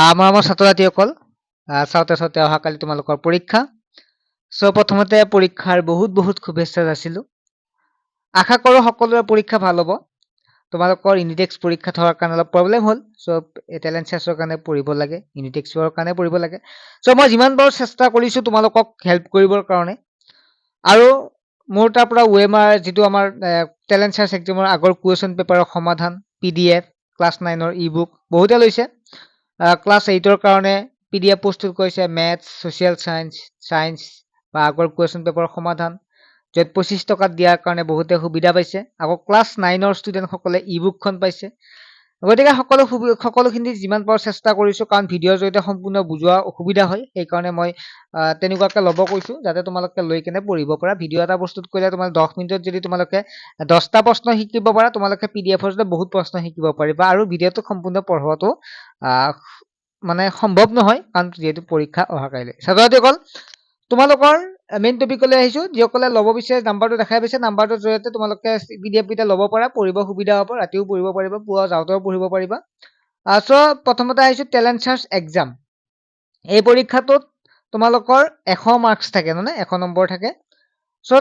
আমাৰ ছাত্ৰ ছাত্ৰীসকল চাওঁতে চাওঁতে অহাকালি তোমালোকৰ পৰীক্ষা। চ' প্ৰথমতে পৰীক্ষাৰ বহুত শুভেচ্ছা যাচিলো। আশা কৰো সকলোৰে পৰীক্ষা ভাল হ'ব। তোমালোকৰ ইউনিটেক্স পৰীক্ষা থকাৰ কাৰণে অলপ প্ৰব্লেম হ'ল। চ' টেলেণ্ট চাৰ্চৰ কাৰণে পঢ়িব লাগে, ইউনিটেক্সৰ কাৰণে পঢ়িব লাগে। চ' মই যিমান পাৰো চেষ্টা কৰিছো তোমালোকক হেল্প কৰিবৰ কাৰণে। আৰু মোৰ তাৰ পৰা OMR যিটো আমাৰ টেলেণ্ট চাৰ্চ এক্সামৰ আগৰ কুৱেশ্যন পেপাৰৰ সমাধান PDF ক্লাছ 9ৰ ই-বুক বহুতে লৈছে। ক্লাছ 8ৰ কাৰণে PDF প্ৰস্তুত কৰিছে, মেথছ, ছ'চিয়েল চায়েন্স বা আগৰ কুৱেশ্যন পেপাৰৰ সমাধান, য'ত 25 টকাত দিয়াৰ কাৰণে বহুতে সুবিধা পাইছে। আকৌ ক্লাছ 9ৰ ষ্টুডেণ্টসকলে ই-বুকখন পাইছে। গতিকে সকলোখিনি যিমান পাৰো চেষ্টা কৰিছো, কাৰণ ভিডিঅ'ৰ জৰিয়তে সম্পূৰ্ণ বুজোৱা অসুবিধা হয়। সেইকাৰণে মই তেনেকুৱাকে ল'ব কৈছো, যাতে তোমালোকে লৈ কেনে পঢ়িব পাৰা। ভিডিঅ' এটা প্ৰস্তুত কৰিলে তোমাৰ 10 মিনিটত যদি তোমালোকে 10টা প্ৰশ্ন শিকিব পাৰা, তোমালোকে PDF-ৰ জৰিয়তে বহুত প্ৰশ্ন শিকিব পাৰিবা। আৰু ভিডিঅ'টো সম্পূৰ্ণ পঢ়োৱাটো মানে সম্ভৱ নহয়, কাৰণ যিহেতু পৰীক্ষা অহাকাইলৈ। ছাত্ৰ-ছাত্ৰীসকল, তোমালোকৰ মেইন টপিকলৈ আহিছো। যিসকলে ল'ব বিচাৰে নাম্বাৰটো দেখাই পাইছে, নাম্বাৰটোৰ জৰিয়তে তোমালোকে PDF কেইটা ল'ব পাৰা, পঢ়িব সুবিধা হ'ব। ৰাতিও পঢ়িব পাৰিবা, পুৱা যাওঁতেও পঢ়িব পাৰিবা। প্ৰথমতে আহিছো টেলেণ্ট চাৰ্চ এক্সাম। এই পৰীক্ষাটোত তোমালোকৰ 100 মাৰ্কছ থাকে, মানে 100 নম্বৰ থাকে।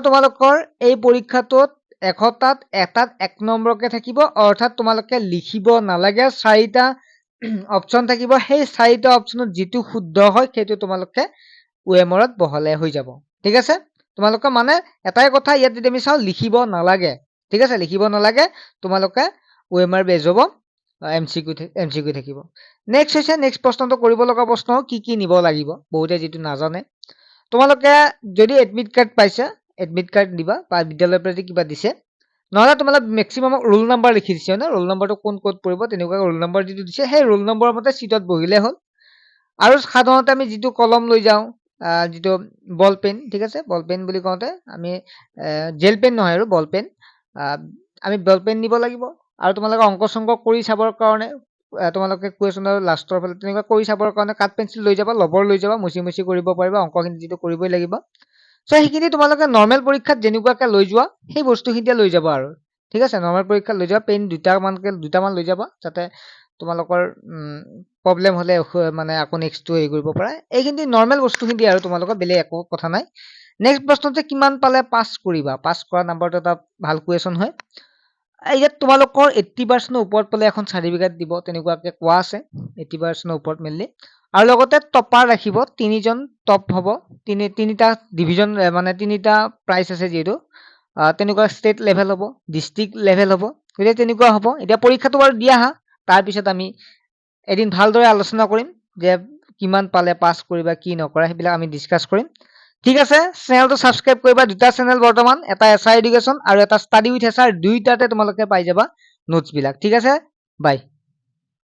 তোমালোকৰ এই পৰীক্ষাটোত 100টাত এটাত 1 নম্বৰকে থাকিব, অৰ্থাৎ তোমালোকে লিখিব নালাগে। 4টা অপশ্যন থাকিব। সেই 4টা অপশ্যনত যিটো শুদ্ধ হয় সেইটো তোমালোকে OMR-ত বহালে হৈ যাব। ঠিক আছে? তোমালোকে মানে এটাই কথা ইয়াত যদি আমি চাওঁ, লিখিব নালাগে। ঠিক আছে? লিখিব নালাগে। তোমালোকে OMR বেজ হ'ব, MCQ থাকিব। নেক্সট হৈছে, নেক্সট প্ৰশ্নটো কৰিব লগা প্ৰশ্ন কি কি নিব লাগিব, বহুতে যিটো নাজানে। তোমালোকে যদি এডমিট কাৰ্ড পাইছা, এডমিট কাৰ্ড দিবা, বা বিদ্যালয়ৰ পৰা কিবা দিছে। নহলে তোমালোক মেক্সিমাম ৰোল নাম্বাৰ লিখি দিছে, না ৰোল নাম্বাৰটো কোন ক'ত পৰিব, তেনেকুৱা ৰোল নাম্বাৰ যিটো দিছে সেই ৰোল নম্বৰ মতে চিটত বহিলে হ'ল। আৰু সাধাৰণতে আমি যিটো কলম লৈ যাওঁ, যিটো বল পেন, ঠিক আছে, বল পেন বুলি কওঁতে আমি জেল পেন নহয়, আৰু বল পেন, আমি বল পেন নিব লাগিব। আৰু তোমালোকে অংক চংক কৰি চাবৰ কাৰণে, তোমালোকে কুৱেশ্যনৰ লাষ্টৰ ফালে তেনেকুৱা কৰি চাবৰ কাৰণে কাঠ পেঞ্চিল লৈ যাবা, লবৰ লৈ যাবা, মুচি কৰিব পাৰিবা, অংকখিনি যিটো কৰিবই লাগিব। সেইখিনি তোমালোকে নৰ্মেল পৰীক্ষাত যেনেকুৱাকে লৈ যোৱা সেই বস্তুখিনিতে লৈ যাবা আৰু। ঠিক আছে? নৰ্মেল পৰীক্ষাত লৈ যাবা, পেন দুটামান লৈ যাবা, যাতে তোমালোকৰ প্ৰব্লেম হ'লে মানে আকৌ নেক্সটটো হেৰি কৰিব পাৰা। এইখিনি নৰ্মেল বস্তুখিনি আৰু তোমালোকৰ বেলেগ একো কথা নাই। নেক্সট প্ৰশ্নতে কিমান পালে পাছ কৰিবা, পাছ কৰা নাম্বাৰটো এটা ভাল কুৱেশ্যন হয়। ইয়াত তোমালোকৰ 80% ওপৰত পালে এখন চাৰ্টিফিকেট দিব, তেনেকুৱাকে কোৱা আছে। 80% ওপৰত মেইনলি। আৰু লগতে টপাৰ ৰাখিব, 3জন টপ হ'ব, তিনিটা ডিভিজন, মানে 3টা প্ৰাইজ আছে যিহেতু। তেনেকুৱা ষ্টেট লেভেল হ'ব, ডিষ্ট্ৰিক্ট লেভেল হ'ব, গতিকে তেনেকুৱা হ'ব। এতিয়া পৰীক্ষাটো বাৰু দি আহা, তাৰপিছত আমি এদিন ভালদৰে আলোচনা কৰিম যে কিমান পালে পাছ কৰিবা, কি নকৰা, সেইবিলাক আমি ডিছকাছ কৰিম। ঠিক আছে? চেনেলটো ছাবস্ক্ৰাইব কৰিবা। 2টা চেনেল বৰ্তমান, এটা SR এডুকেশ্যন আৰু এটা ষ্টাডি উইথ SR, দুইটাতে তোমালোকে পাই যাবা নোটছ বিলাক। ঠিক আছে? বাই।